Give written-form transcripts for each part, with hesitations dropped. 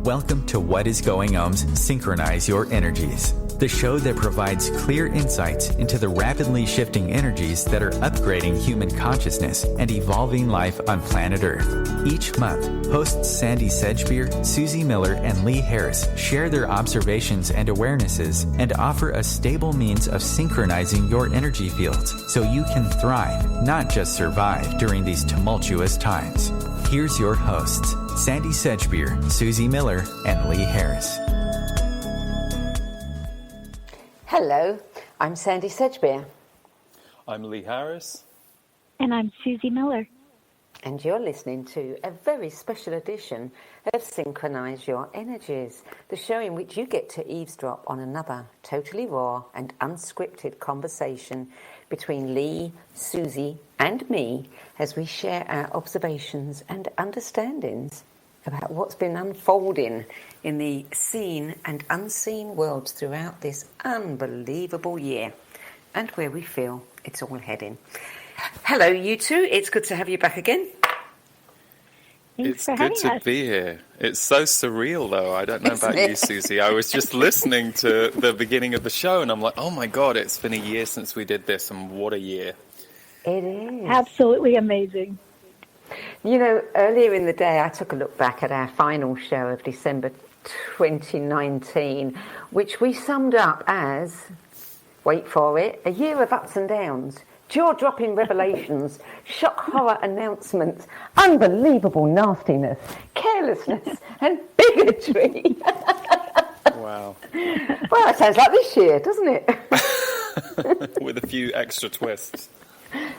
Welcome to What is Going Ohm's Synchronize Your Energies, the show that provides clear insights into the rapidly shifting energies that are upgrading human consciousness and evolving life on planet Earth. Each month, hosts Sandie Sedgbeer, Suzy Miller, and Lee Harris share their observations and awarenesses and offer a stable means of synchronizing your energy fields so you can thrive, not just survive during these tumultuous times. Here's your hosts, Sandie Sedgbeer, Suzy Miller, and Lee Harris. Hello, I'm Sandie Sedgbeer. I'm Lee Harris. And I'm Suzy Miller. And you're listening to a very special edition of Synchronize Your Energies, the show in which you get to eavesdrop on another totally raw and unscripted conversation between Lee, Suzy, and me as we share our observations and understandings about what's been unfolding in the seen and unseen worlds throughout this unbelievable year and where we feel it's all heading. Hello, you two. It's good to have you back again. Thanks for having us. It's good to be here. It's so surreal, though. I don't know about you, Suzy. I was just listening to the beginning of the show, and I'm like, oh, my God, it's been a year since we did this, and what a year. It is. Absolutely amazing. You know, earlier in the day, I took a look back at our final show of December 2019, which we summed up as, wait for it, a year of ups and downs, jaw-dropping revelations, shock horror announcements, unbelievable nastiness, carelessness, and bigotry. Wow. Well, it sounds like this year, doesn't it? With a few extra twists.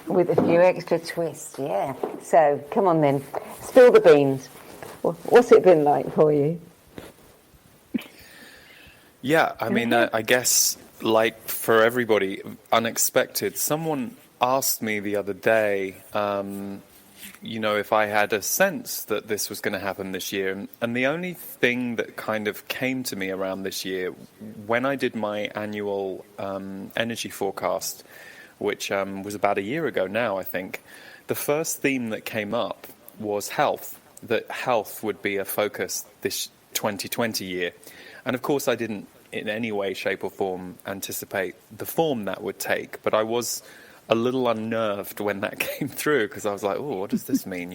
With a few extra twists, yeah. So, come on then, spill the beans. What's it been like for you? Yeah, I mean, I guess, like for everybody, unexpected. Someone asked me the other day, if I had a sense that this was going to happen this year. And the only thing that kind of came to me around this year, when I did my annual energy forecast, which was about a year ago now, I think, the first theme that came up was health, that health would be a focus this 2020 year. And of course, I didn't in any way, shape or form anticipate the form that would take, but I was a little unnerved when that came through because I was like, oh, what does this mean,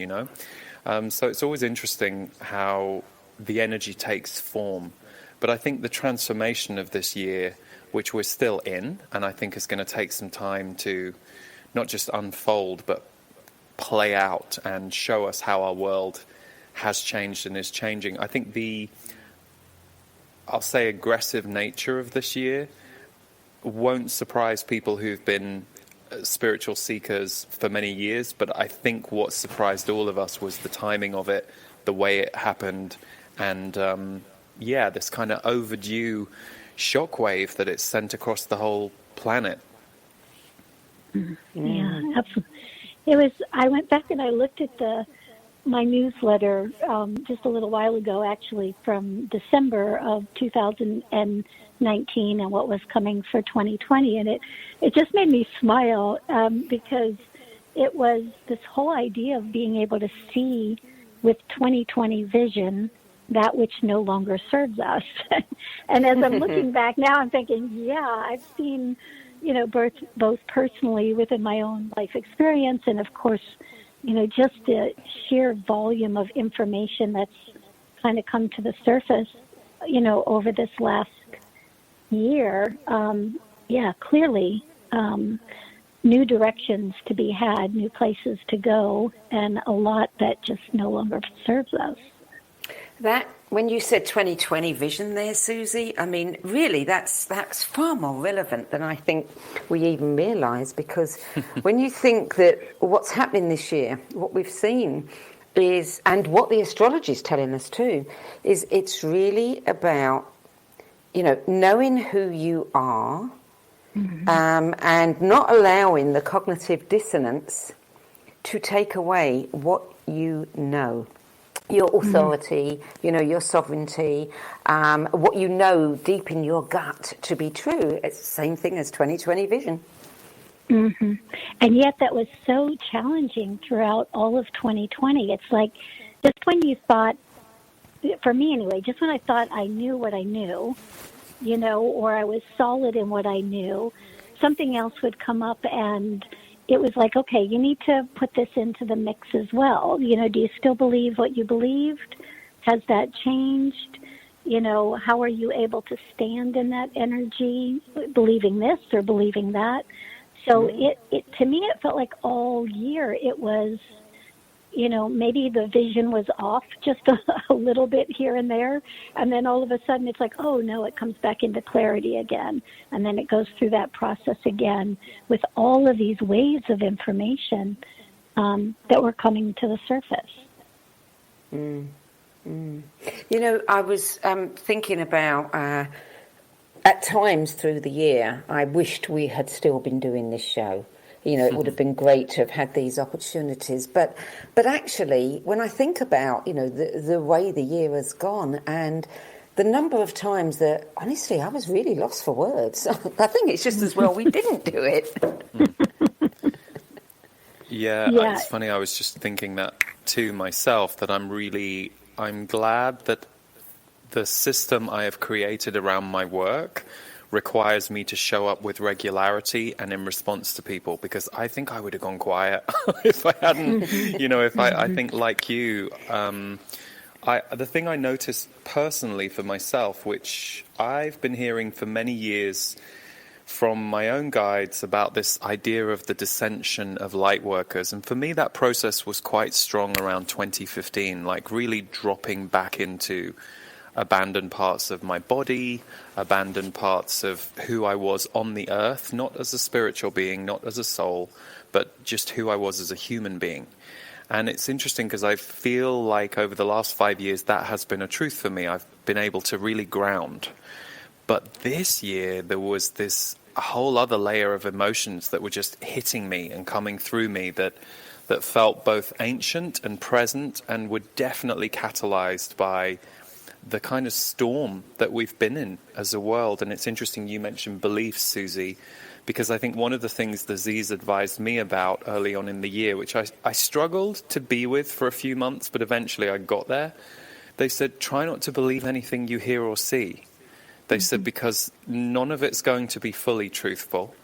So it's always interesting how the energy takes form. But I think the transformation of this year, which we're still in, and I think is going to take some time to not just unfold, but play out and show us how our world has changed and is changing. I think I'll say aggressive nature of this year won't surprise people who've been spiritual seekers for many years, but I think what surprised all of us was the timing of it, the way it happened, and this kind of overdue shockwave that it's sent across the whole planet. Yeah, absolutely. I went back and I looked at my newsletter just a little while ago, actually, from December of 2019 and what was coming for 2020. And it just made me smile because it was this whole idea of being able to see with 2020 vision that which no longer serves us. And as I'm looking back now, I'm thinking, yeah, I've seen, both personally within my own life experience and, of course, just the sheer volume of information that's kind of come to the surface, over this last year. Clearly, new directions to be had, new places to go, and a lot that just no longer serves us. That, when you said 2020 vision there, Suzy, I mean, really, that's far more relevant than I think we even realise, because when you think that what's happening this year, what we've seen is, and what the astrology is telling us too, is it's really about, knowing who you are, and not allowing the cognitive dissonance to take away what you know. Your authority, your sovereignty, what you know deep in your gut to be true. It's the same thing as 2020 vision. Mm-hmm. And yet that was so challenging throughout all of 2020. It's like just when you thought, for me anyway, just when I thought I knew what I knew, or I was solid in what I knew, something else would come up, and it was like, okay, you need to put this into the mix as well. Do you still believe what you believed? Has that changed? How are you able to stand in that energy, believing this or believing that? So it to me, it felt like all year it was, maybe the vision was off just a little bit here and there. And then all of a sudden it's like, oh no, it comes back into clarity again. And then it goes through that process again with all of these waves of information that were coming to the surface. I was thinking about at times through the year, I wished we had still been doing this show. It would have been great to have had these opportunities. But actually, when I think about, the way the year has gone and the number of times that, honestly, I was really lost for words. I think it's just as well we didn't do it. Yeah, it's funny. I was just thinking that too myself, that I'm glad that the system I have created around my work requires me to show up with regularity and in response to people, because I think I would have gone quiet if I hadn't, I think like you, the thing I noticed personally for myself, which I've been hearing for many years from my own guides about this idea of the dissension of light workers. And for me, that process was quite strong around 2015, like really dropping back into abandoned parts of my body, abandoned parts of who I was on the earth, not as a spiritual being, not as a soul, but just who I was as a human being. And it's interesting because I feel like over the last 5 years that has been a truth for me. I've been able to really ground. But this year there was this whole other layer of emotions that were just hitting me and coming through me that felt both ancient and present, and were definitely catalyzed by the kind of storm that we've been in as a world. And it's interesting you mentioned beliefs, Suzy, because I think one of the things the Z's advised me about early on in the year, which I struggled to be with for a few months, but eventually I got there. They said, try not to believe anything you hear or see. They said, because none of it's going to be fully truthful.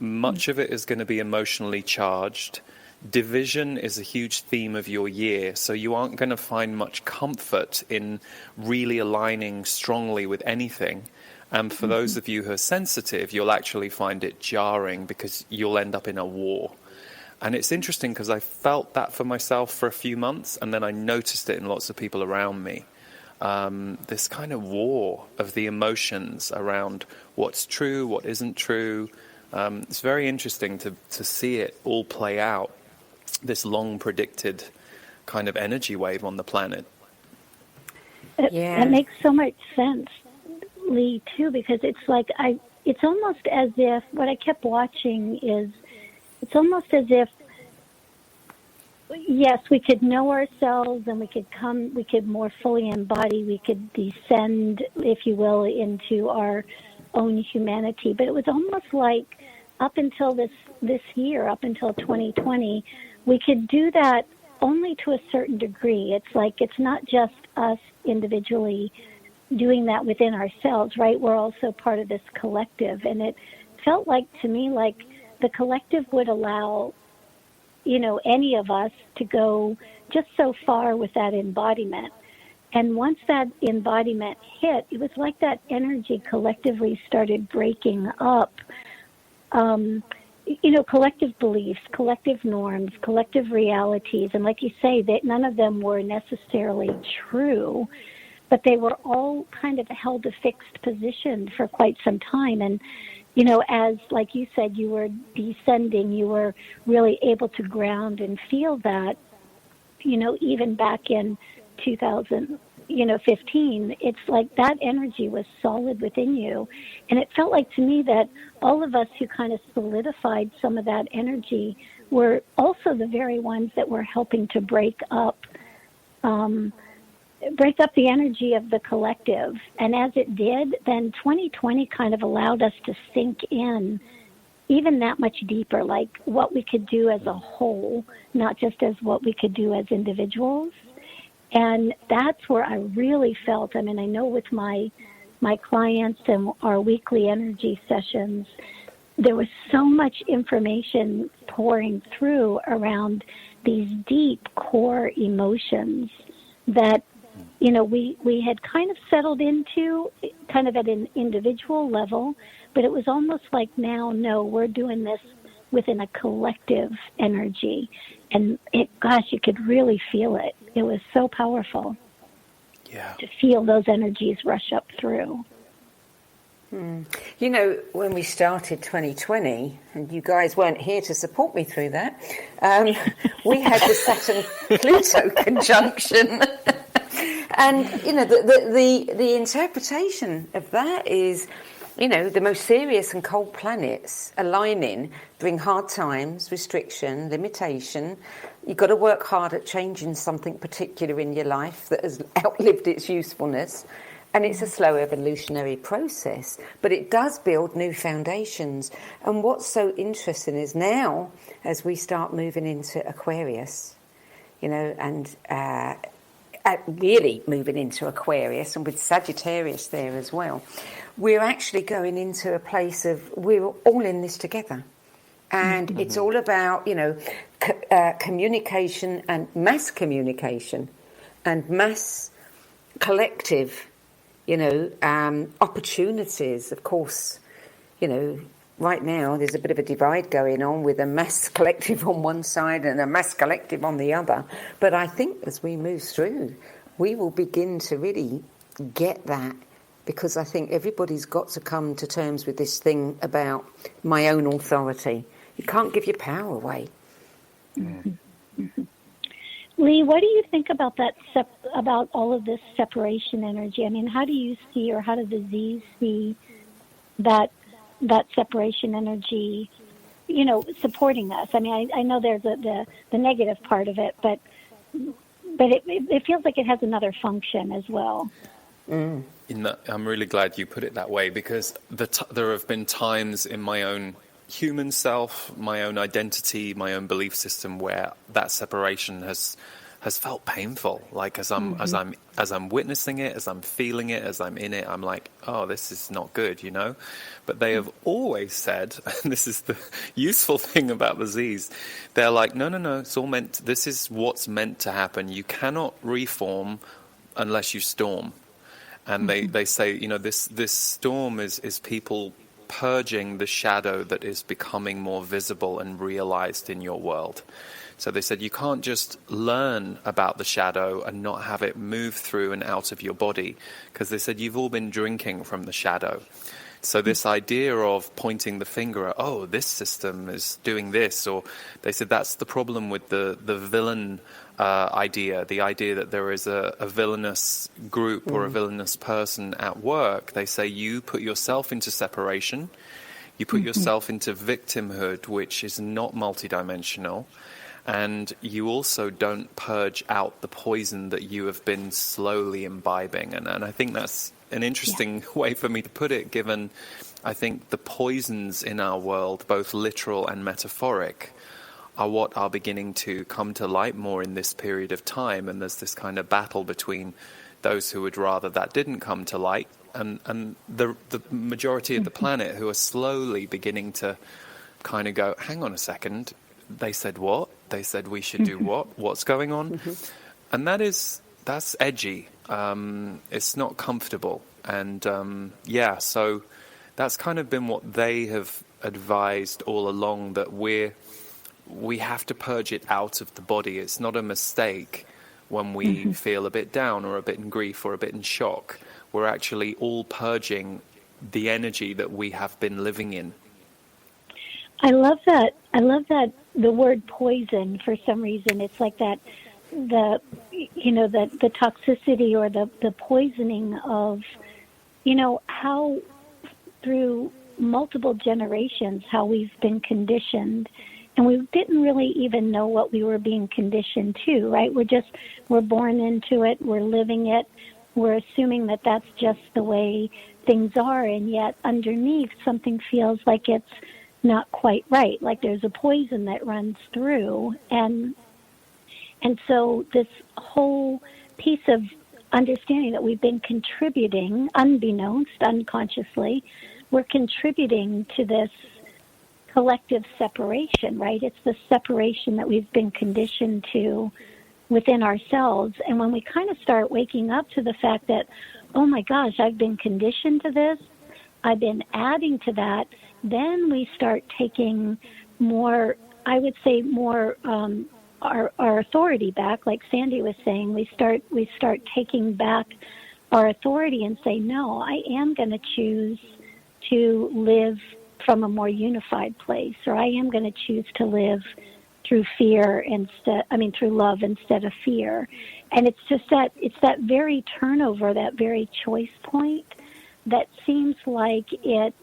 Much of it is going to be emotionally charged. Division is a huge theme of your year, so you aren't going to find much comfort in really aligning strongly with anything. And for those of you who are sensitive, you'll actually find it jarring because you'll end up in a war. And it's interesting because I felt that for myself for a few months, and then I noticed it in lots of people around me. This kind of war of the emotions around what's true, what isn't true. It's very interesting to see it all play out, this long predicted kind of energy wave on the planet. It makes so much sense, Lee, too, because it's like it's almost as if what I kept watching is, it's almost as if, yes, we could know ourselves and we could more fully embody, we could descend, if you will, into our own humanity. But it was almost like up until this year, up until 2020, we could do that only to a certain degree. It's like it's not just us individually doing that within ourselves, right? We're also part of this collective. And it felt like to me like the collective would allow, any of us to go just so far with that embodiment. And once that embodiment hit, it was like that energy collectively started breaking up. Collective beliefs, collective norms, collective realities. And like you say, that none of them were necessarily true, but they were all kind of held a fixed position for quite some time. And, as, like you said, you were descending, you were really able to ground and feel that, even back in 2015, it's like that energy was solid within you. And it felt like to me that all of us who kind of solidified some of that energy were also the very ones that were helping to break up the energy of the collective. And as it did, then 2020 kind of allowed us to sink in even that much deeper, like what we could do as a whole, not just as what we could do as individuals. And that's where I really felt, I mean, I know with my clients and our weekly energy sessions, there was so much information pouring through around these deep core emotions that, you know, we had kind of settled into kind of at an individual level, but it was almost like now, no, we're doing this within a collective energy. And gosh, you could really feel it. It was so powerful to feel those energies rush up through. You know, when we started 2020, and you guys weren't here to support me through that, we had the Saturn-Pluto conjunction. And, you know, the interpretation of that is, you know, the most serious and cold planets aligning bring hard times, restriction, limitation. You've got to work hard at changing something particular in your life that has outlived its usefulness. And it's a slow evolutionary process, but it does build new foundations. And what's so interesting is now, as we start moving into Aquarius, you know, and really moving into Aquarius, and with Sagittarius there as well, we're actually going into a place of we're all in this together. And it's all about, you know, communication and mass collective, you know, opportunities. Of course, you know, right now there's a bit of a divide going on with a mass collective on one side and a mass collective on the other. But I think as we move through, we will begin to really get that, because I think everybody's got to come to terms with this thing about my own authority. You can't give your power away. Lee, what do you think about that? About all of this separation energy? I mean, how do you see, or how do the Z's see that separation energy, you know, supporting us? I mean, I know there's the negative part of it, but it feels like it has another function as well. I'm really glad you put it that way, because there have been times in my own human self, my own identity, my own belief system, where that separation has felt painful. Like as I'm witnessing it, as I'm feeling it, as I'm in it, I'm like, oh, this is not good, you know. But they have always said, and this is the useful thing about the Z's, they're like, no, it's all meant. This is what's meant to happen. You cannot reform unless you storm. And they say, you know, this storm is people purging the shadow that is becoming more visible and realized in your world. So they said you can't just learn about the shadow and not have it move through and out of your body, because they said you've all been drinking from the shadow. So this idea of pointing the finger at, oh, this system is doing this, or they said that's the problem with the villain idea, the idea that there is a villainous group or a villainous person at work. They say you put yourself into separation, you put yourself into victimhood, which is not multidimensional, and you also don't purge out the poison that you have been slowly imbibing. And I think that's an interesting way for me to put it, given I think the poisons in our world, both literal and metaphoric, are what are beginning to come to light more in this period of time. And there's this kind of battle between those who would rather that didn't come to light and the majority of the planet who are slowly beginning to kind of go, hang on a second, they said what? They said we should do what? What's going on? And that's edgy. It's not comfortable. And so that's kind of been what they have advised all along, that we have to purge it out of the body. It's not a mistake when we feel a bit down or a bit in grief or a bit in shock. We're actually all purging the energy that we have been living in. I love that. The word poison, for some reason, it's like that, the toxicity or the poisoning of, you know, how through multiple generations, how we've been conditioned. And we didn't really even know what we were being conditioned to, right? We're born into it, we're living it, we're assuming that that's just the way things are, and yet underneath something feels like it's not quite right, like there's a poison that runs through. And so this whole piece of understanding that we've been contributing, unbeknownst, unconsciously, we're contributing to this collective separation, right? It's the separation that we've been conditioned to within ourselves. And when we kind of start waking up to the fact that, oh my gosh, I've been conditioned to this, I've been adding to that, then we start taking more, I would say more, our authority back. Like Sandie was saying, we start taking back our authority and say, no, I am going to choose to live from a more unified place, or I am going to choose to live through through love instead of fear. And it's just that very turnover, that very choice point that seems like it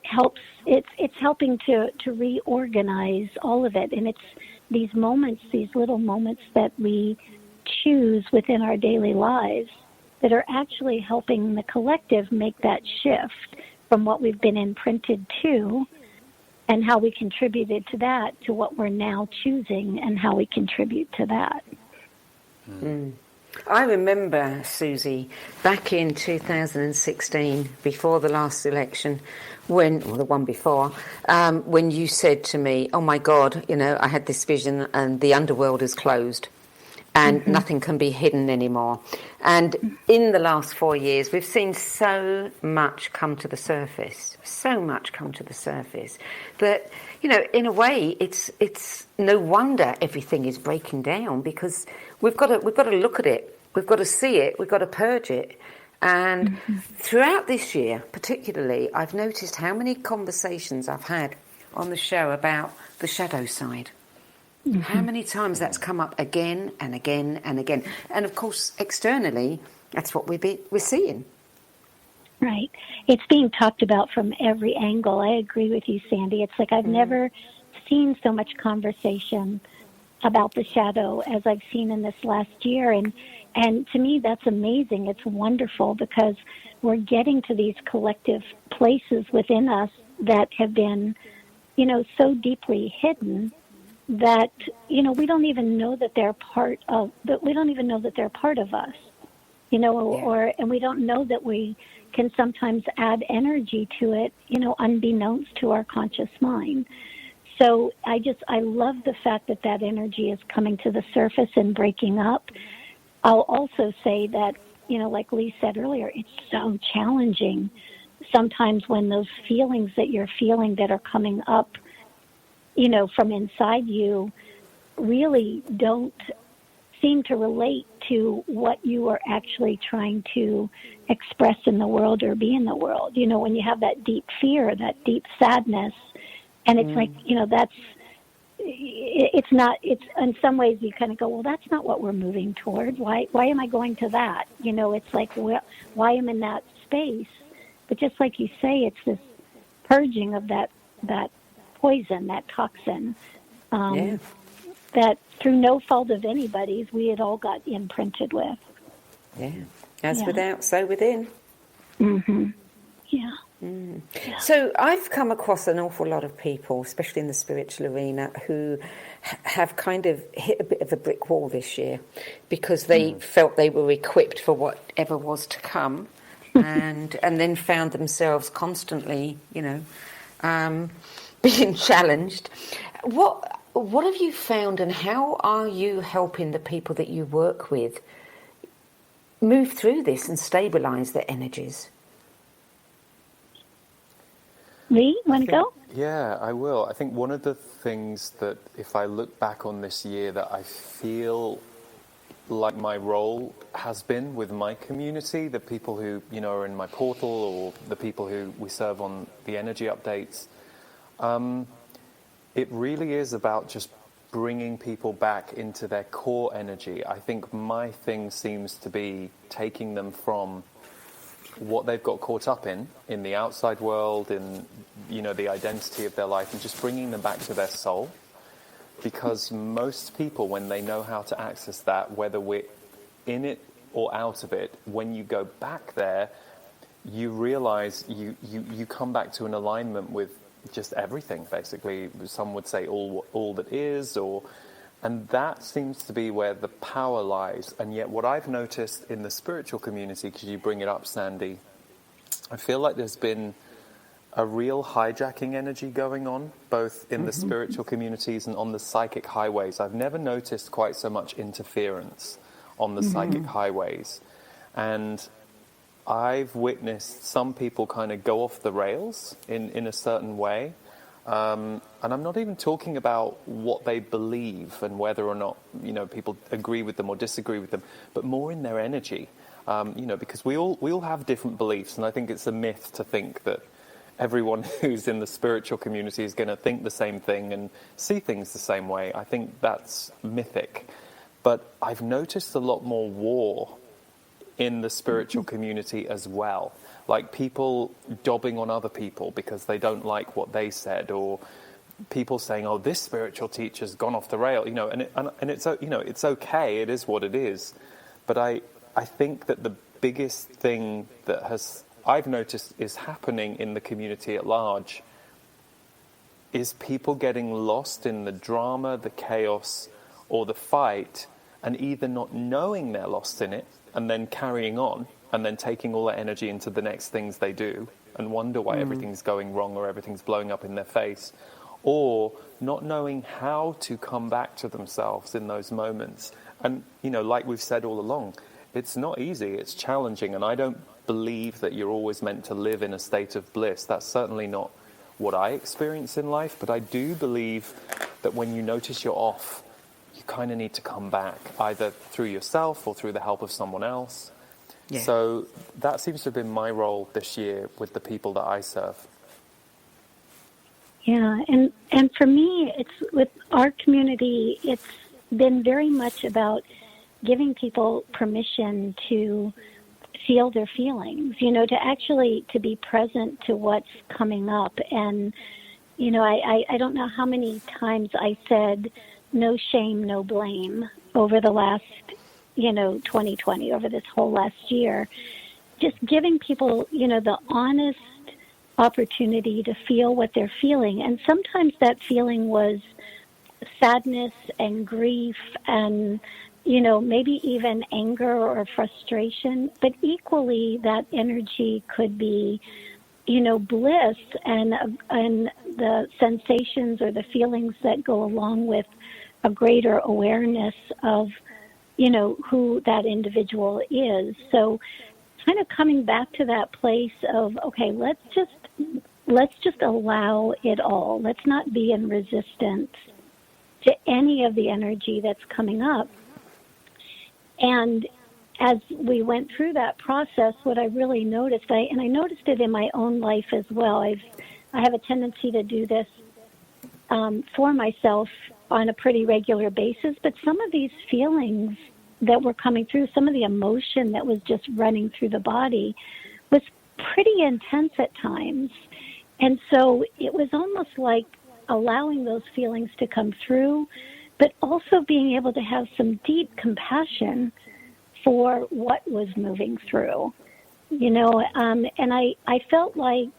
helps, it's helping to reorganize all of it. And it's these moments, these little moments that we choose within our daily lives that are actually helping the collective make that shift from what we've been imprinted to and how we contributed to that to what we're now choosing and how we contribute to that. Mm. I remember, Susie, back in 2016, before the last election, the one before, when you said to me, oh my God, I had this vision and the underworld is closed and nothing can be hidden anymore. And in the last 4 years, we've seen so much come to the surface, that, in a way, it's no wonder everything is breaking down, because we've got to look at it, we've got to see it, we've got to purge it. And throughout this year, particularly, I've noticed how many conversations I've had on the show about the shadow side. How many times that's come up again and again and again. And of course, externally, that's what we're seeing. Right. It's being talked about from every angle. I agree with you, Sandie. It's like I've never seen so much conversation about the shadow as I've seen in this last year. And to me, that's amazing. It's wonderful, because we're getting to these collective places within us that have been, so deeply hidden that, we don't even know that they're part of, that we don't even know that they're part of us, and we don't know that we can sometimes add energy to it, unbeknownst to our conscious mind. So I love the fact that energy is coming to the surface and breaking up. I'll also say that, like Lee said earlier, it's so challenging sometimes when those feelings that you're feeling that are coming up, from inside you really don't seem to relate to what you are actually trying to express in the world or be in the world. When you have that deep fear, that deep sadness, and it's like, it's not, it's in some ways you kind of go, well, that's not what we're moving toward. Why am I going to that? It's like, why am I in that space? But just like you say, it's this purging of that poison, that toxin, that through no fault of anybody's, we had all got imprinted with. Yeah. As without, so within. Mm-hmm. Yeah. Mm. So I've come across an awful lot of people, especially in the spiritual arena, who have kind of hit a bit of a brick wall this year because they felt they were equipped for whatever was to come, and then found themselves constantly, being challenged. What have you found, and how are you helping the people that you work with move through this and stabilize their energies? Lee, want to go? Yeah, I will. I think one of the things that, if I look back on this year, that I feel like my role has been with my community, the people who, are in my portal, or the people who we serve on the energy updates, it really is about just bringing people back into their core energy. I think my thing seems to be taking them from what they've got caught up in the outside world, in the identity of their life, and just bringing them back to their soul. Because most people, when they know how to access that, whether we're in it or out of it, when you go back there, you realize you come back to an alignment with just everything, basically. Some would say all that is, or And that seems to be where the power lies. And yet what I've noticed in the spiritual community, because you bring it up, Sandie, I feel like there's been a real hijacking energy going on, both in the spiritual communities and on the psychic highways. I've never noticed quite so much interference on the psychic highways. And I've witnessed some people kind of go off the rails in a certain way. And I'm not even talking about what they believe and whether or not, people agree with them or disagree with them, but more in their energy. Because we all have different beliefs, and I think it's a myth to think that everyone who's in the spiritual community is going to think the same thing and see things the same way. I think that's mythic. But I've noticed a lot more war in the spiritual community as well. Like people dobbing on other people because they don't like what they said, or people saying, "Oh, this spiritual teacher's gone off the rail," and it's it's okay. It is what it is. But I think that the biggest thing that I've noticed is happening in the community at large is people getting lost in the drama, the chaos, or the fight, and either not knowing they're lost in it and then carrying on and then taking all that energy into the next things they do and wonder why everything's going wrong or everything's blowing up in their face, or not knowing how to come back to themselves in those moments. And, like we've said all along, it's not easy, it's challenging, and I don't believe that you're always meant to live in a state of bliss. That's certainly not what I experience in life, but I do believe that when you notice you're off, you kind of need to come back, either through yourself or through the help of someone else. Yeah. So that seems to have been my role this year with the people that I serve. Yeah, and for me, it's with our community, it's been very much about giving people permission to feel their feelings, to be present to what's coming up. And, I don't know how many times I said, no shame, no blame over the last, 2020, over this whole last year. Just giving people, the honest opportunity to feel what they're feeling. And sometimes that feeling was sadness and grief and, maybe even anger or frustration. But equally, that energy could be, bliss and the sensations or the feelings that go along with a greater awareness of, who that individual is. So kind of coming back to that place of, okay, let's just allow it all. Let's not be in resistance to any of the energy that's coming up. And as we went through that process, what I really noticed, I noticed it in my own life as well. I have a tendency to do this for myself on a pretty regular basis, but some of these feelings that were coming through, some of the emotion that was just running through the body was pretty intense at times. And so it was almost like allowing those feelings to come through, but also being able to have some deep compassion for what was moving through, and I felt like,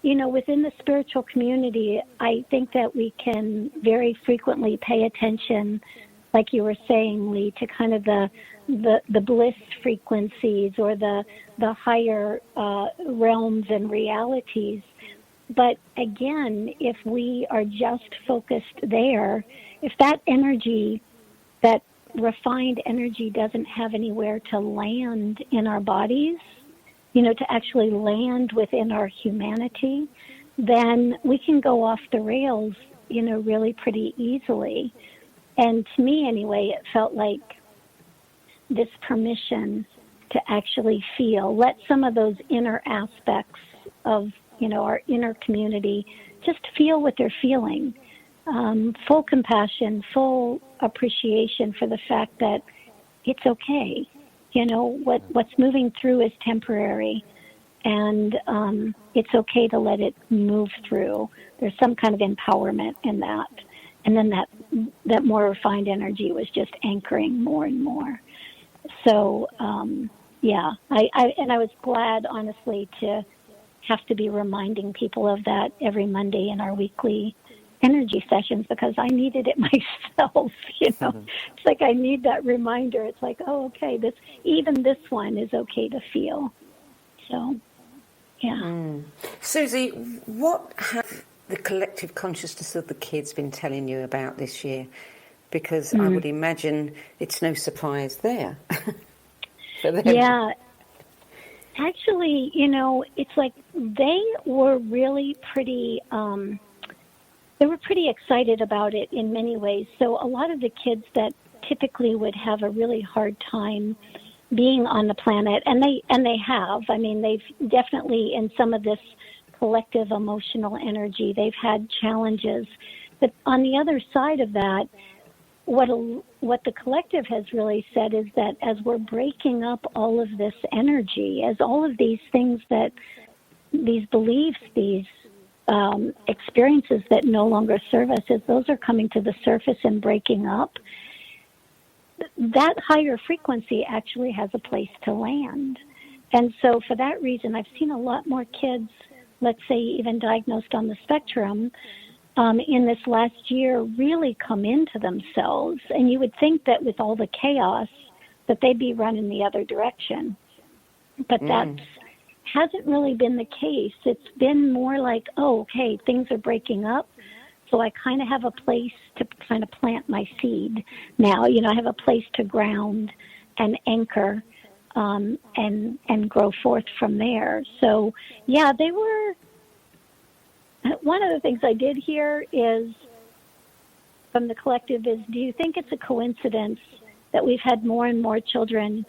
within the spiritual community, I think that we can very frequently pay attention, like you were saying, Lee, to kind of the bliss frequencies or the higher realms and realities. But again, if we are just focused there, if that energy, that refined energy, doesn't have anywhere to land in our bodies, to actually land within our humanity, then we can go off the rails, really pretty easily. And to me, anyway, it felt like this permission to actually feel, let some of those inner aspects of, our inner community just feel what they're feeling. Full compassion, full appreciation for the fact that it's okay. What's moving through is temporary, and it's okay to let it move through. There's some kind of empowerment in that. And then that more refined energy was just anchoring more and more. So, I was glad, honestly, to have to be reminding people of that every Monday in our weekly energy sessions because I needed it myself. It's like I need that reminder. It's like, oh, okay, even this one is okay to feel. So, yeah. Susie, what have the collective consciousness of the kids been telling you about this year? Because I would imagine it's no surprise there for them. Yeah. Actually, it's like they were really pretty excited about it in many ways. So a lot of the kids that typically would have a really hard time being on the planet, and they have. I mean, they've definitely, in some of this collective emotional energy, they've had challenges. But on the other side of that, what the collective has really said is that as we're breaking up all of this energy, as all of these things these beliefs, these experiences that no longer serve us, as those are coming to the surface and breaking up, that higher frequency actually has a place to land. And so for that reason, I've seen a lot more kids, let's say even diagnosed on the spectrum, in this last year really come into themselves. And you would think that with all the chaos that they'd be running the other direction. But that hasn't really been the case. It's been more like, oh, okay, things are breaking up. So I kind of have a place to kind of plant my seed now. I have a place to ground and anchor and grow forth from there. So, yeah, they were... One of the things I did hear is from the collective is, do you think it's a coincidence that we've had more and more children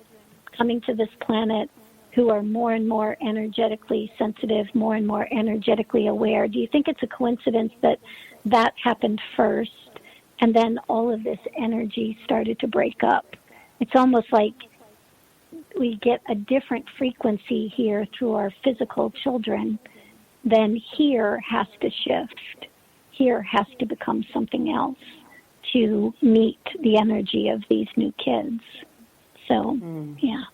coming to this planet who are more and more energetically sensitive, more and more energetically aware? Do you think it's a coincidence that happened first and then all of this energy started to break up? It's almost like we get a different frequency here through our physical children. Then here has to shift. Here has to become something else to meet the energy of these new kids. So, yeah.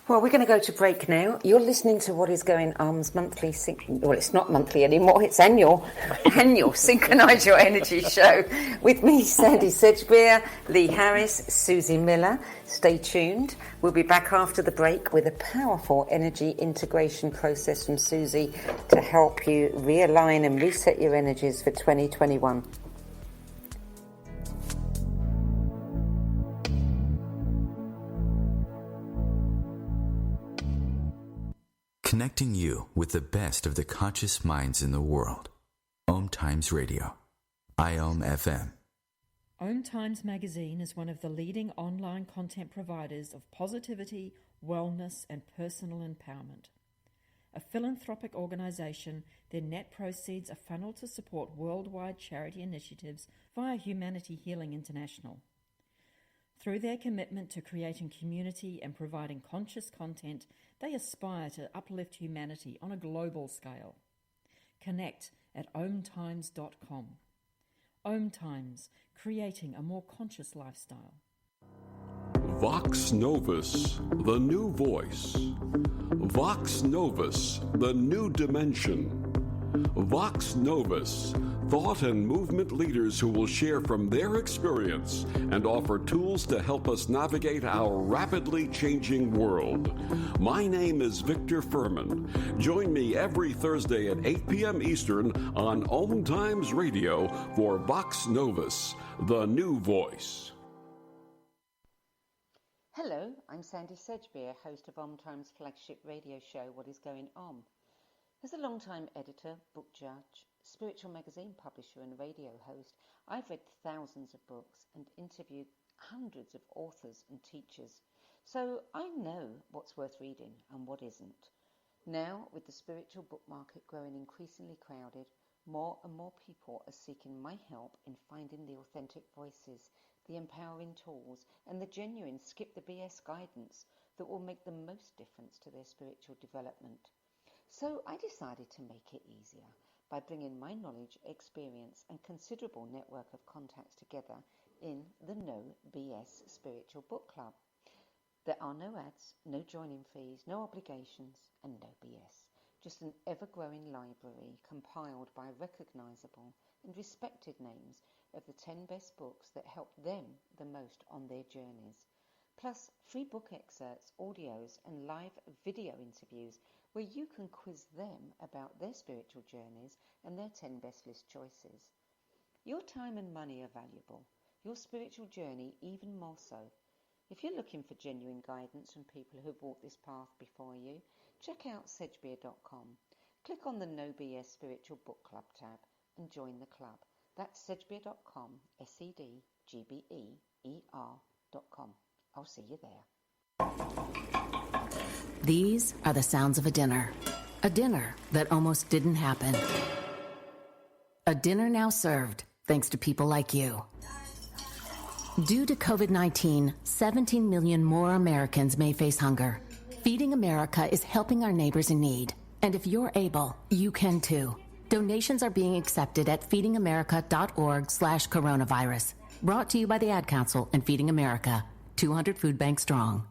Well, we're going to go to break now. You're listening to What Is Going On's monthly, well, it's not monthly anymore, it's annual Synchronize Your Energies show with me, Sandie Sedgbeer, Lee Harris, Susie Miller. Stay tuned. We'll be back after the break with a powerful energy integration process from Susie to help you realign and reset your energies for 2021. Connecting you with the best of the conscious minds in the world. OMTimes Radio. IOM FM. OMTimes magazine is one of the leading online content providers of positivity, wellness, and personal empowerment. A philanthropic organisation, their net proceeds are funneled to support worldwide charity initiatives via Humanity Healing International. Through their commitment to creating community and providing conscious content, they aspire to uplift humanity on a global scale. Connect at omtimes.com. OMTimes, creating a more conscious lifestyle. Vox Novus, the new voice. Vox Novus, the new dimension. Vox Novus, thought and movement leaders who will share from their experience and offer tools to help us navigate our rapidly changing world. My name is Victor Furman. Join me every Thursday at 8 p.m. Eastern on OMTimes Radio for Vox Novus, the new voice. Hello, I'm Sandie Sedgbeer, host of OMTimes' flagship radio show, What Is Going On. As a long-time editor, book judge, spiritual magazine publisher and radio host, I've read thousands of books and interviewed hundreds of authors and teachers. So I know what's worth reading and what isn't. Now, with the spiritual book market growing increasingly crowded, more and more people are seeking my help in finding the authentic voices, the empowering tools, and the genuine skip the BS guidance that will make the most difference to their spiritual development. So I decided to make it easier by bringing my knowledge, experience, and considerable network of contacts together in the No BS Spiritual Book Club. There are no ads, no joining fees, no obligations, and no BS. just an ever-growing library compiled by recognizable and respected names of the 10 best books that helped them the most on their journeys. Plus, free book excerpts, audios, and live video interviews where you can quiz them about their spiritual journeys and their 10 best list choices. Your time and money are valuable, your spiritual journey even more so. If you're looking for genuine guidance from people who've walked this path before you, check out Sedgbeer.com. Click on the No BS Spiritual Book Club tab and join the club. That's Sedgbeer.com, SEDGBEER.com. I'll see you there. These are the sounds of a dinner that almost didn't happen. A dinner now served thanks to people like you. Due to COVID-19, 17 million more Americans may face hunger. Feeding America is helping our neighbors in need. And if you're able, you can too. Donations are being accepted at feedingamerica.org/coronavirus. Brought to you by the Ad Council and Feeding America, 200 food banks strong.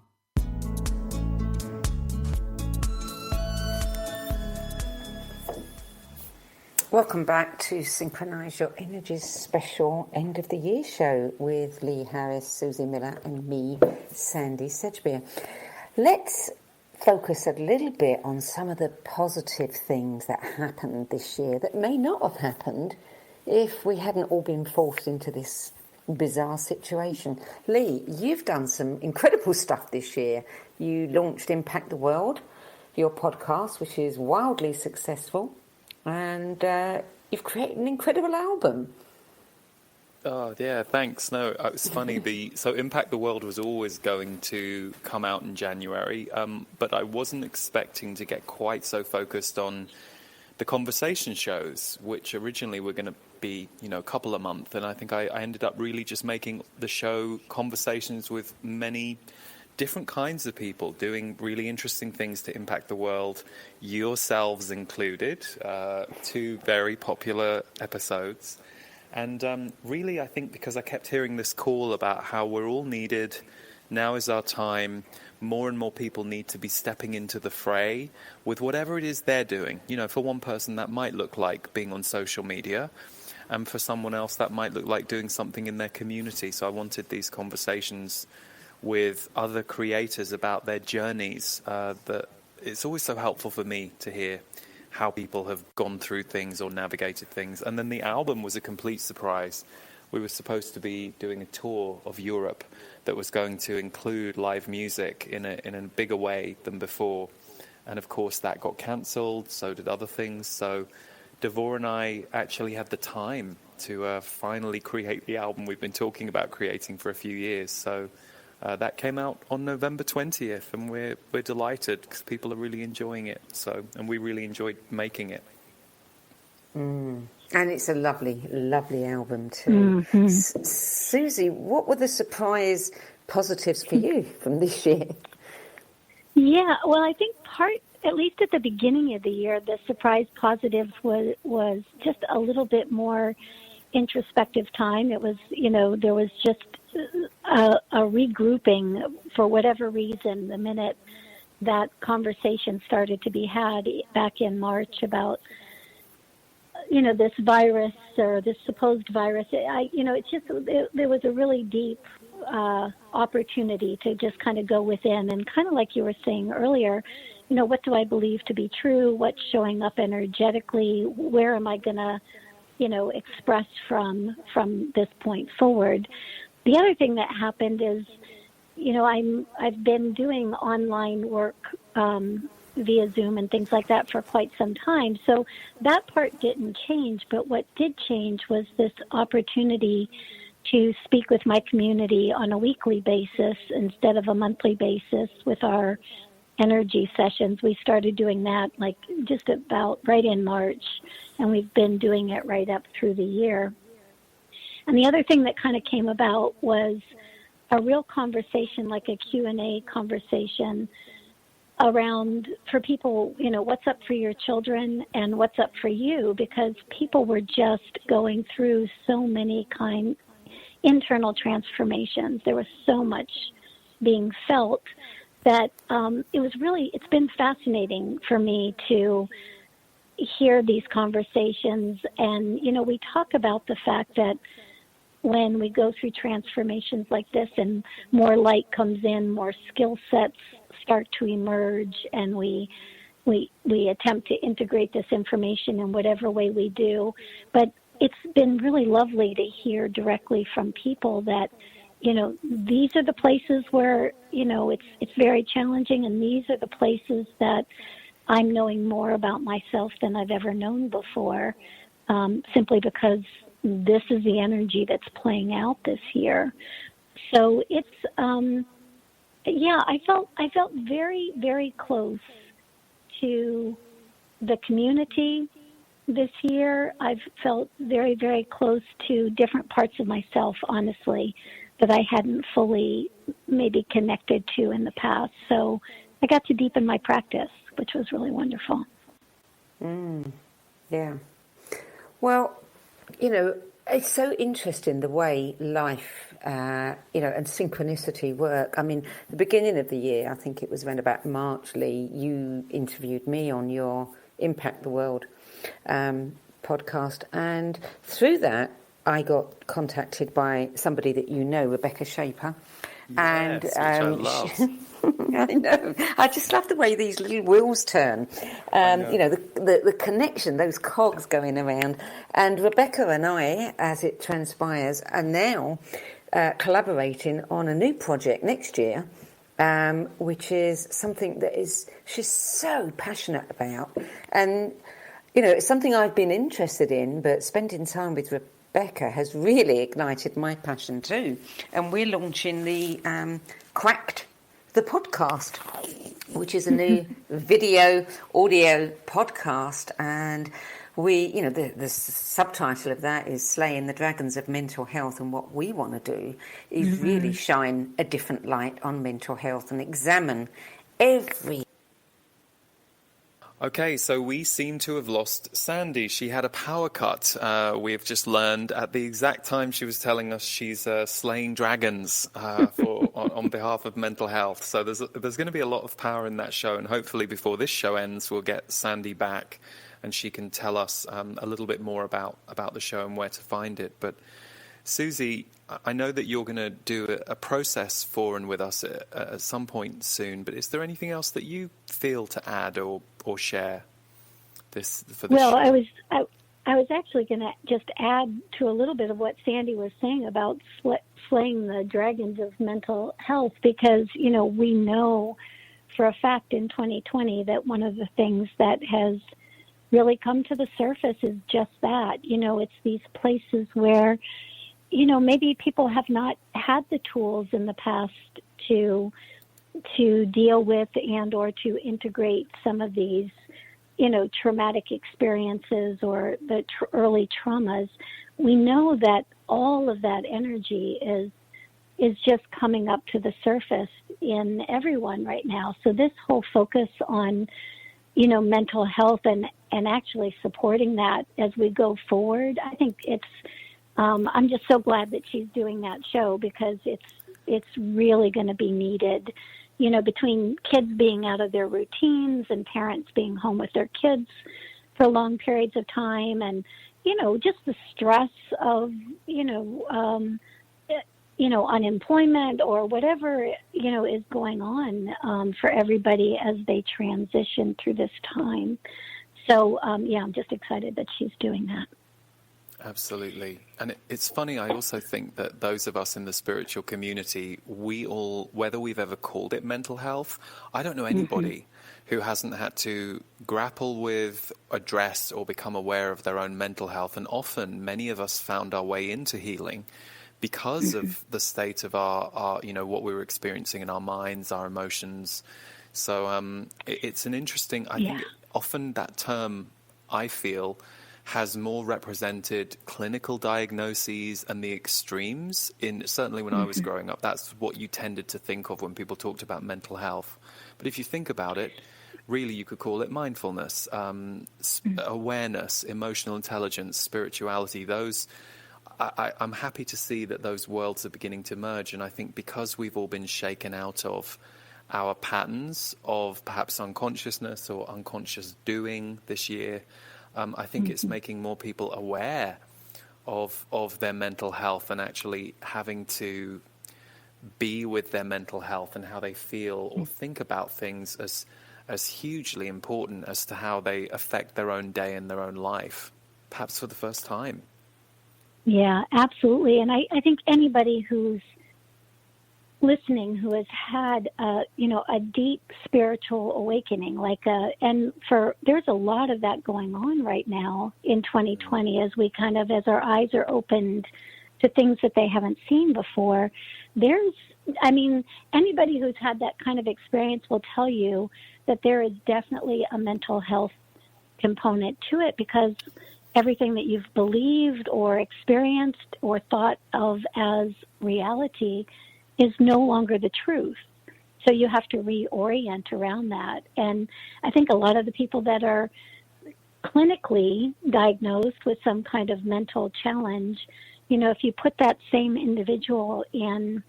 Welcome back to Synchronize Your Energies special end of the year show with Lee Harris, Suzy Miller and me, Sandie Sedgbeer. Let's focus a little bit on some of the positive things that happened this year that may not have happened if we hadn't all been forced into this bizarre situation. Lee, you've done some incredible stuff this year. You launched Impact the World, your podcast, which is wildly successful. And you've created an incredible album. Oh, yeah, thanks. No, it was funny. So Impact the World was always going to come out in January, but I wasn't expecting to get quite so focused on the conversation shows, which originally were going to be, a couple a month. And I think I ended up really just making the show conversations with many different kinds of people doing really interesting things to impact the world, yourselves included, 2 very popular episodes. And really, I think because I kept hearing this call about how we're all needed, now is our time, more and more people need to be stepping into the fray with whatever it is they're doing. For one person, that might look like being on social media, and for someone else, that might look like doing something in their community. So I wanted these conversations with other creators about their journeys. That it's always so helpful for me to hear how people have gone through things or navigated things. And then the album was a complete surprise. We were supposed to be doing a tour of Europe that was going to include live music in a bigger way than before. And of course that got cancelled, so did other things. So Devor and I actually had the time to finally create the album we've been talking about creating for a few years. So that came out on November 20th, and we're delighted because people are really enjoying it. And we really enjoyed making it. And it's a lovely, lovely album too. Mm-hmm. Suzy, what were the surprise positives for you from this year? Yeah, well, I think at least at the beginning of the year, the surprise positives was just a little bit more introspective time. It was, there was just a regrouping for whatever reason the minute that conversation started to be had back in March about this virus or this supposed virus. There was a really deep opportunity to just kind of go within and kind of like you were saying earlier, what do I believe to be true? What's showing up energetically? Where am I going to express from this point forward? The other thing that happened is, I've been doing online work via Zoom and things like that for quite some time. So that part didn't change, but what did change was this opportunity to speak with my community on a weekly basis instead of a monthly basis with our energy sessions. We started doing that like just about right in March, and we've been doing it right up through the year. And the other thing that kind of came about was a real conversation, like a Q&A conversation around for people, what's up for your children and what's up for you, because people were just going through so many internal transformations. There was so much being felt that it's been fascinating for me to hear these conversations. And, we talk about the fact that when we go through transformations like this and more light comes in, more skill sets start to emerge, and we attempt to integrate this information in whatever way we do. But it's been really lovely to hear directly from people that, these are the places where, it's very challenging, and these are the places that I'm knowing more about myself than I've ever known before, simply because this is the energy that's playing out this year. So it's, I felt very, very close to the community this year. I've felt very, very close to different parts of myself, honestly, that I hadn't fully maybe connected to in the past. So I got to deepen my practice, which was really wonderful. Yeah. Well, it's so interesting the way life, and synchronicity work. I mean, the beginning of the year, I think it was around about March, Lee, you interviewed me on your Impact the World podcast. And through that, I got contacted by somebody that Rebecca Shaper. Yes, which I love. I know. I just love the way these little wheels turn. The connection, those cogs going around. And Rebecca and I, as it transpires, are now collaborating on a new project next year, which is something that she's so passionate about. And, it's something I've been interested in, but spending time with Rebecca has really ignited my passion too. And we're launching the Cracked the podcast, which is a new video audio podcast, and we, the subtitle of that is Slaying the Dragons of Mental Health. And what we want to do is really shine a different light on mental health and examine every. Okay, so we seem to have lost Sandie. She had a power cut. We've just learned at the exact time she was telling us she's slaying dragons on behalf of mental health. So there's going to be a lot of power in that show, and hopefully before this show ends, we'll get Sandie back, and she can tell us a little bit more about the show and where to find it. But Suzy, I know that you're going to do a process for and with us at some point soon, but is there anything else that you feel to add or share for this show? I was actually going to just add to a little bit of what Sandie was saying about slaying the dragons of mental health, because, we know for a fact in 2020 that one of the things that has really come to the surface is just that. It's these places where, maybe people have not had the tools in the past to deal with and or to integrate some of these, traumatic experiences or the early traumas. We know that all of that energy is just coming up to the surface in everyone right now. So this whole focus on, mental health and actually supporting that as we go forward, I think I'm just so glad that she's doing that show, because it's really going to be needed, between kids being out of their routines and parents being home with their kids for long periods of time, and, just the stress of, unemployment or whatever, is going on for everybody as they transition through this time. So, I'm just excited that she's doing that. Absolutely. And it's funny, I also think that those of us in the spiritual community, we all, whether we've ever called it mental health, I don't know anybody who hasn't had to grapple with, address, or become aware of their own mental health. And often, many of us found our way into healing because of the state of our what we were experiencing in our minds, our emotions. So it's an interesting, I think often that term, I feel, has more represented clinical diagnoses and the extremes. Certainly when I was growing up, that's what you tended to think of when people talked about mental health. But if you think about it, really you could call it mindfulness, awareness, emotional intelligence, spirituality. Those, I'm happy to see that those worlds are beginning to merge. And I think because we've all been shaken out of our patterns of perhaps unconsciousness or unconscious doing this year. I think it's making more people aware of their mental health and actually having to be with their mental health and how they feel or think about things as hugely important as to how they affect their own day and their own life, perhaps for the first time. Yeah, absolutely. And I think anybody who's listening who has had a deep spiritual awakening, there's a lot of that going on right now in 2020 as our eyes are opened to things that they haven't seen before. Anybody who's had that kind of experience will tell you that there is definitely a mental health component to it, because everything that you've believed or experienced or thought of as reality is no longer the truth. So you have to reorient around that. And I think a lot of the people that are clinically diagnosed with some kind of mental challenge, if you put that same individual in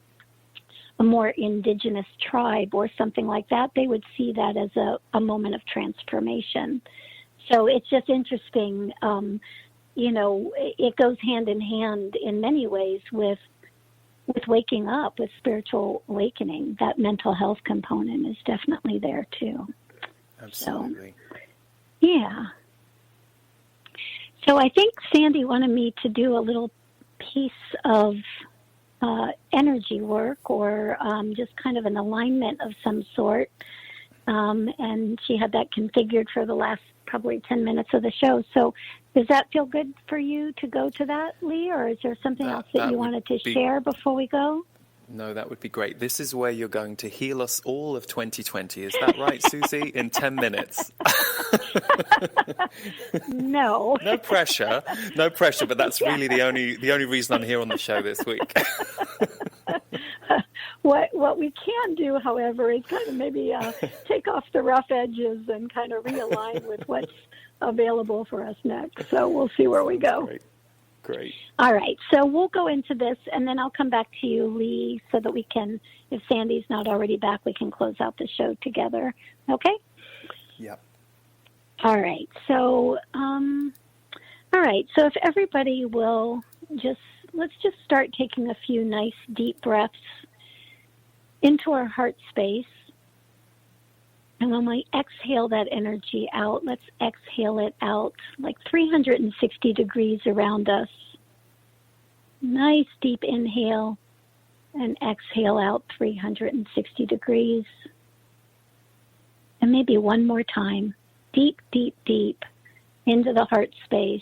a more indigenous tribe or something like that, they would see that as a moment of transformation. So it's just interesting. It goes hand in hand in many ways with waking up, with spiritual awakening. That mental health component is definitely there too. Absolutely. So, yeah. So I think Sandie wanted me to do a little piece of energy work, or just kind of an alignment of some sort. And she had that configured for the last probably 10 minutes of the show. So does that feel good for you to go to that, Lee, or is there something else that you wanted to share before we go? No, that would be great. This is where you're going to heal us all of 2020. Is that right, Suzy? In 10 minutes. No. No pressure, but that's really the only reason I'm here on the show this week. What we can do, however, is kind of maybe take off the rough edges and kind of realign with what's available for us next. So we'll see where we go. Great. All right. So we'll go into this, and then I'll come back to you, Lee, so that we can, if Sandie's not already back, we can close out the show together. Okay? Yep. All right. So, So if everybody will let's just start taking a few nice deep breaths into our heart space. And when we exhale that energy out, let's exhale it out like 360 degrees around us. Nice deep inhale and exhale out 360 degrees. And maybe one more time. Deep, deep, deep into the heart space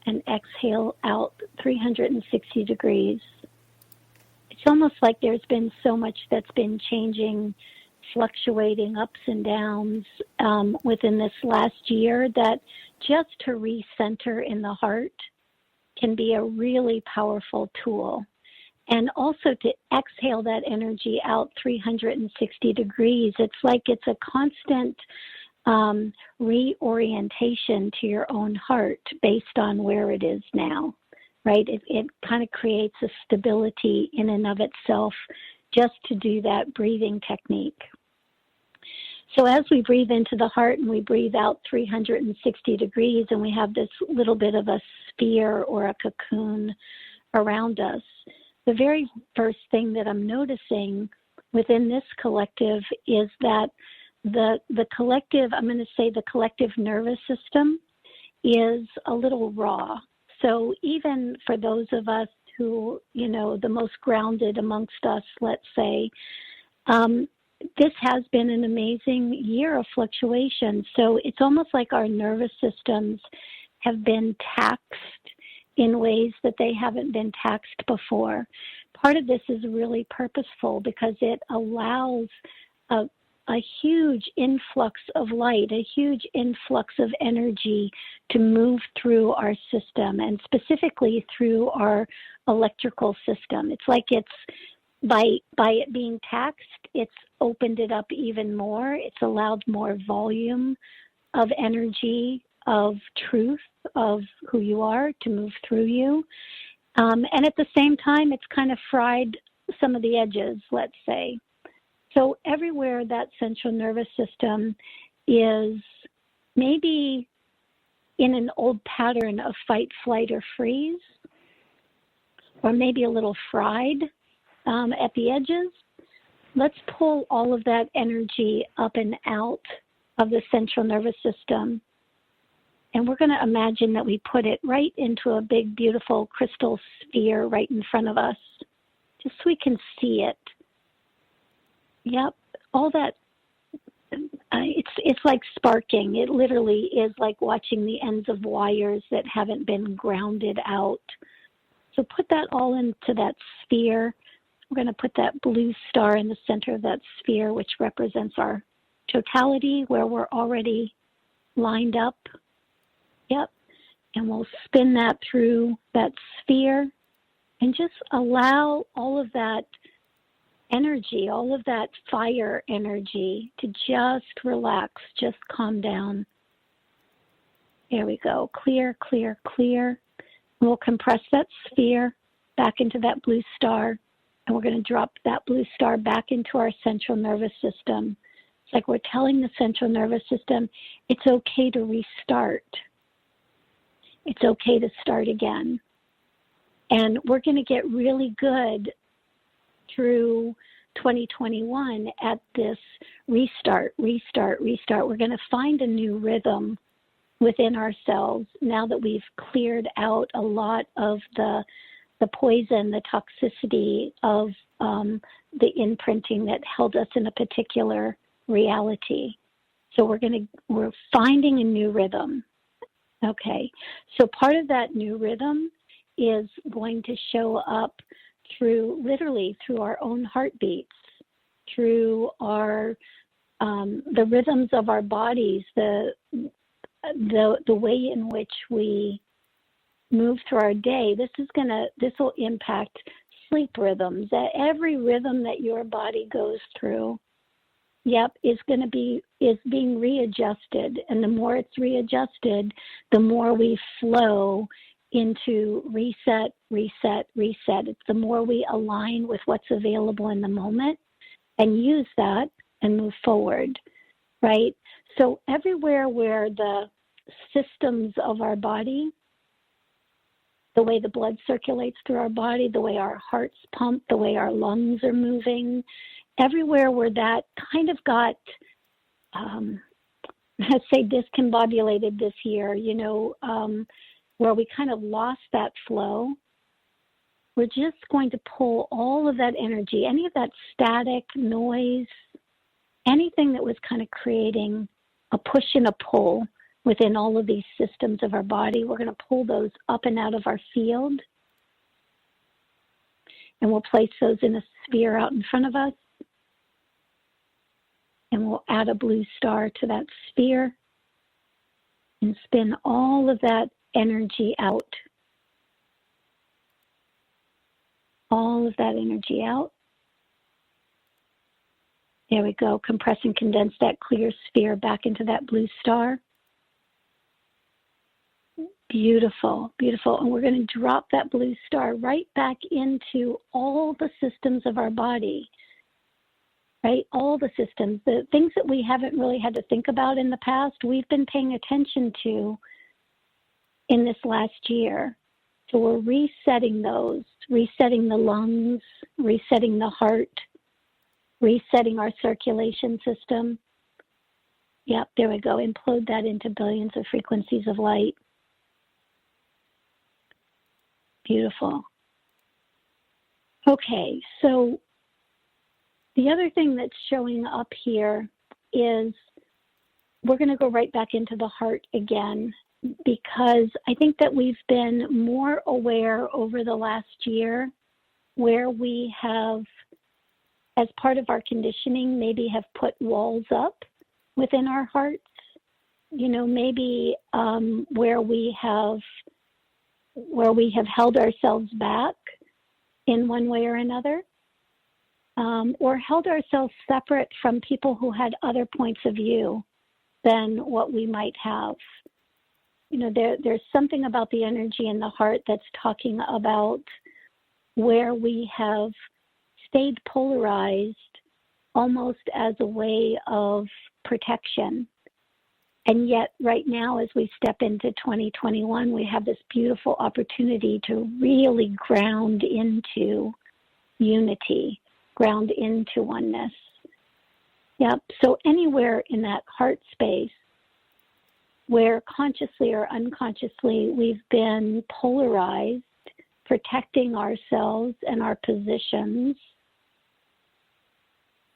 and exhale out 360 degrees. It's almost like there's been so much that's been changing, fluctuating ups and downs within this last year, that just to recenter in the heart can be a really powerful tool. And also to exhale that energy out 360 degrees, it's like it's a constant reorientation to your own heart based on where it is now, right? It kind of creates a stability in and of itself just to do that breathing technique. So as we breathe into the heart and we breathe out 360 degrees, and we have this little bit of a sphere or a cocoon around us, the very first thing that I'm noticing within this collective is that the collective, I'm going to say the collective nervous system is a little raw. So even for those of us who, the most grounded amongst us, let's say, this has been an amazing year of fluctuation. So it's almost like our nervous systems have been taxed in ways that they haven't been taxed before. Part of this is really purposeful because it allows a huge influx of light, a huge influx of energy to move through our system, and specifically through our electrical system. It's like it's by it being taxed, it's opened it up even more. It's allowed more volume of energy, of truth, of who you are to move through you. And at the same time, it's kind of fried some of the edges, let's say. So everywhere that central nervous system is maybe in an old pattern of fight, flight, or freeze, or maybe a little fried at the edges, let's pull all of that energy up and out of the central nervous system. And we're going to imagine that we put it right into a big, beautiful crystal sphere right in front of us, just so we can see it. Yep, all that, it's like sparking. It literally is like watching the ends of wires that haven't been grounded out. So put that all into that sphere. We're going to put that blue star in the center of that sphere, which represents our totality, where we're already lined up. Yep. And we'll spin that through that sphere and just allow all of that energy, all of that fire energy to just relax, just calm down. There we go. Clear, clear, clear. And we'll compress that sphere back into that blue star, and we're going to drop that blue star back into our central nervous system. It's like we're telling the central nervous system it's okay to restart. It's okay to start again. And we're going to get really good through 2021 at this restart. We're going to find a new rhythm within ourselves now that we've cleared out a lot of the poison, the toxicity of the imprinting that held us in a particular reality. So we're finding a new rhythm. Okay, so part of that new rhythm is going to show up literally through our own heartbeats, through our the rhythms of our bodies, the way in which we move through our day. This will impact sleep rhythms. Every rhythm that your body goes through, is being readjusted, and the more it's readjusted, the more we flow into reset. It's the more we align with what's available in the moment and use that and move forward, right? So everywhere where the systems of our body, the way the blood circulates through our body, the way our hearts pump, the way our lungs are moving, everywhere where that kind of got, let's say, discombobulated this year, where we kind of lost that flow, we're just going to pull all of that energy, any of that static noise, anything that was kind of creating a push and a pull within all of these systems of our body. We're going to pull those up and out of our field, and we'll place those in a sphere out in front of us, and we'll add a blue star to that sphere and spin all of that energy out. All of that energy out. There we go. Compress and condense that clear sphere back into that blue star. Beautiful, beautiful. And we're going to drop that blue star right back into all the systems of our body, right? All the systems, the things that we haven't really had to think about in the past, we've been paying attention to in this last year. So we're resetting those, resetting the lungs, resetting the heart, resetting our circulation system. Yep, there we go. Implode that into billions of frequencies of light. Beautiful. Okay, so the other thing that's showing up here is we're going to go right back into the heart again, because I think that we've been more aware over the last year where we have, as part of our conditioning, maybe have put walls up within our hearts, maybe where we have held ourselves back in one way or another, or held ourselves separate from people who had other points of view than what we might have. There's something about the energy in the heart that's talking about where we have stayed polarized almost as a way of protection. And yet right now, as we step into 2021, we have this beautiful opportunity to really ground into unity, ground into oneness. Yep. So anywhere in that heart space where consciously or unconsciously we've been polarized, protecting ourselves and our positions,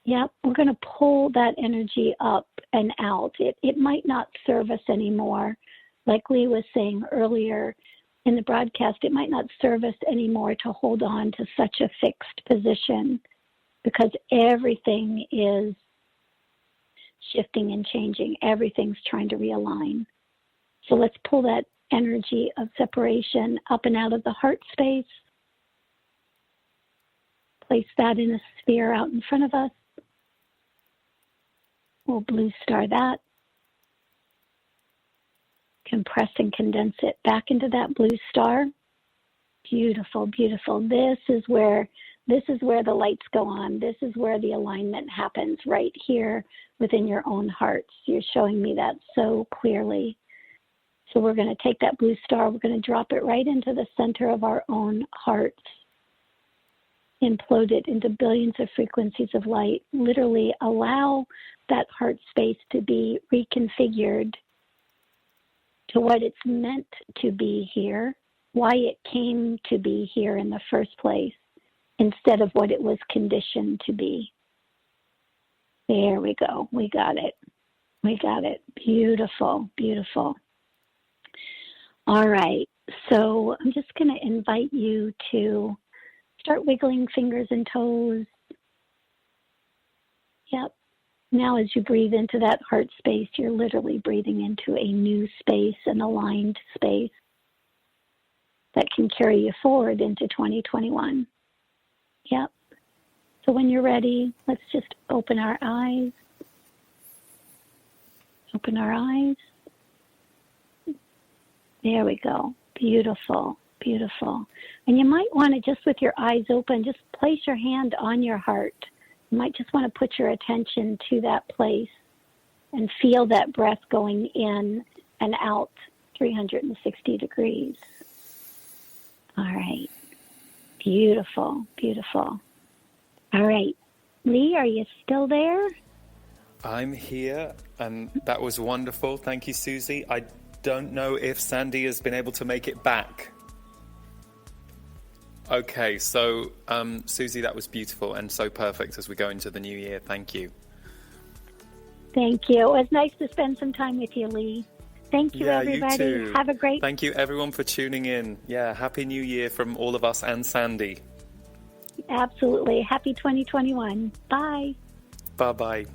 yep, we're going to pull that energy up and out. It might not serve us anymore. Like Lee was saying earlier in the broadcast, it might not serve us anymore to hold on to such a fixed position because everything is shifting and changing. Everything's trying to realign. So let's pull that energy of separation up and out of the heart space. Place that in a sphere out in front of us. We'll blue star that. Compress and condense it back into that blue star. Beautiful, beautiful. This is where the lights go on. This is where the alignment happens, right here within your own hearts. You're showing me that so clearly. So we're going to take that blue star, we're going to drop it right into the center of our own hearts. Implode it into billions of frequencies of light. Literally allow that heart space to be reconfigured to what it's meant to be here, why it came to be here in the first place, instead of what it was conditioned to be. There we go. We got it. We got it. Beautiful, beautiful. All right. So I'm just going to invite you to start wiggling fingers and toes. Yep. Now as you breathe into that heart space, you're literally breathing into a new space, an aligned space that can carry you forward into 2021. Yep. So when you're ready, let's just open our eyes. Open our eyes. There we go. Beautiful, beautiful. And you might want to, just with your eyes open, just place your hand on your heart. You might just want to put your attention to that place and feel that breath going in and out 360 degrees. All right. Beautiful, beautiful. All right. Lee, are you still there? I'm here, and that was wonderful. Thank you, Suzy. I don't know if Sandie has been able to make it back. Okay, so Suzy, that was beautiful and so perfect as we go into the new year. Thank you. Thank you. It was nice to spend some time with you, Lee. Thank you, everybody. You too. Have a great... Thank you, everyone, for tuning in. Yeah, Happy New Year from all of us and Sandie. Absolutely. Happy 2021. Bye. Bye-bye.